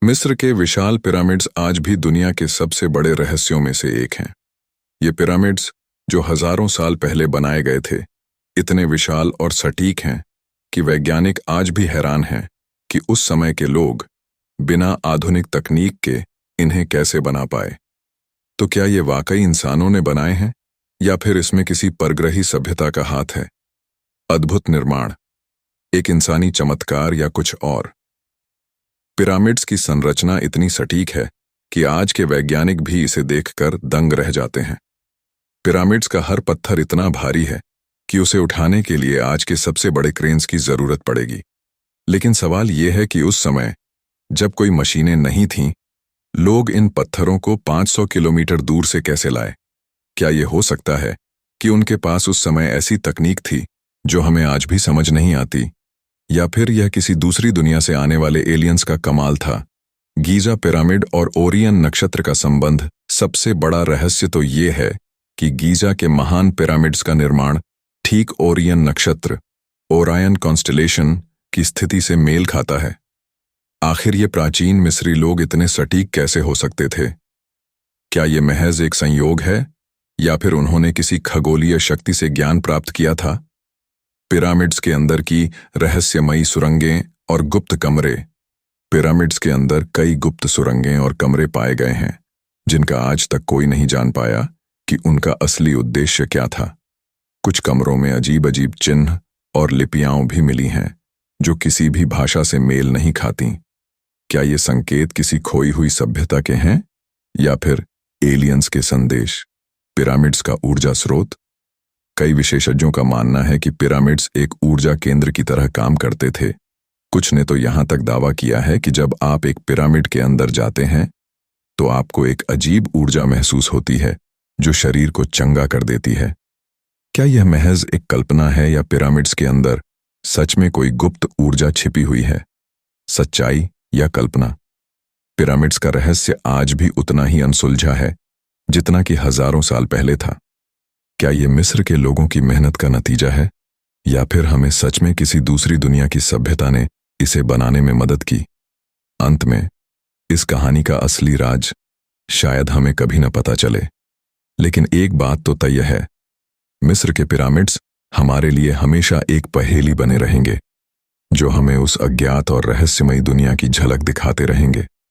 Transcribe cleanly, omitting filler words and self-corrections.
मिस्र के विशाल पिरामिड्स आज भी दुनिया के सबसे बड़े रहस्यों में से एक हैं। ये पिरामिड्स, जो हजारों साल पहले बनाए गए थे, इतने विशाल और सटीक हैं कि वैज्ञानिक आज भी हैरान हैं कि उस समय के लोग बिना आधुनिक तकनीक के इन्हें कैसे बना पाए। तो क्या ये वाकई इंसानों ने बनाए हैं या फिर इसमें किसी परग्रही सभ्यता का हाथ है? अद्भुत निर्माण, एक इंसानी चमत्कार या कुछ और? पिरामिड्स की संरचना इतनी सटीक है कि आज के वैज्ञानिक भी इसे देखकर दंग रह जाते हैं। पिरामिड्स का हर पत्थर इतना भारी है कि उसे उठाने के लिए आज के सबसे बड़े क्रेन्स की जरूरत पड़ेगी। लेकिन सवाल यह है कि उस समय, जब कोई मशीनें नहीं थीं, लोग इन पत्थरों को 500 किलोमीटर दूर से कैसे लाए? क्या यह हो सकता है कि उनके पास उस समय ऐसी तकनीक थी जो हमें आज भी समझ नहीं आती? या फिर यह किसी दूसरी दुनिया से आने वाले एलियंस का कमाल था? गीजा पिरामिड और ओरियन नक्षत्र का संबंध। सबसे बड़ा रहस्य तो ये है कि गीजा के महान पिरामिड्स का निर्माण ठीक ओरियन नक्षत्र, ओरायन कॉन्स्टेलेशन की स्थिति से मेल खाता है। आखिर ये प्राचीन मिस्री लोग इतने सटीक कैसे हो सकते थे? क्या ये महज एक संयोग है या फिर उन्होंने किसी खगोलीय शक्ति से ज्ञान प्राप्त किया था? पिरामिड्स के अंदर की रहस्यमयी सुरंगें और गुप्त कमरे। पिरामिड्स के अंदर कई गुप्त सुरंगें और कमरे पाए गए हैं जिनका आज तक कोई नहीं जान पाया कि उनका असली उद्देश्य क्या था। कुछ कमरों में अजीब अजीब चिन्ह और लिपियां भी मिली हैं जो किसी भी भाषा से मेल नहीं खाती। क्या ये संकेत किसी खोई हुई सभ्यता के हैं या फिर एलियंस के संदेश? पिरामिड्स का ऊर्जा स्रोत। कई विशेषज्ञों का मानना है कि पिरामिड्स एक ऊर्जा केंद्र की तरह काम करते थे। कुछ ने तो यहां तक दावा किया है कि जब आप एक पिरामिड के अंदर जाते हैं तो आपको एक अजीब ऊर्जा महसूस होती है जो शरीर को चंगा कर देती है। क्या यह महज एक कल्पना है या पिरामिड्स के अंदर सच में कोई गुप्त ऊर्जा छिपी हुई है? सच्चाई या कल्पना? पिरामिड्स का रहस्य आज भी उतना ही अनसुलझा है जितना कि हजारों साल पहले था। क्या ये मिस्र के लोगों की मेहनत का नतीजा है या फिर हमें सच में किसी दूसरी दुनिया की सभ्यता ने इसे बनाने में मदद की? अंत में इस कहानी का असली राज शायद हमें कभी न पता चले, लेकिन एक बात तो तय है, मिस्र के पिरामिड्स हमारे लिए हमेशा एक पहेली बने रहेंगे जो हमें उस अज्ञात और रहस्यमयी दुनिया की झलक दिखाते रहेंगे।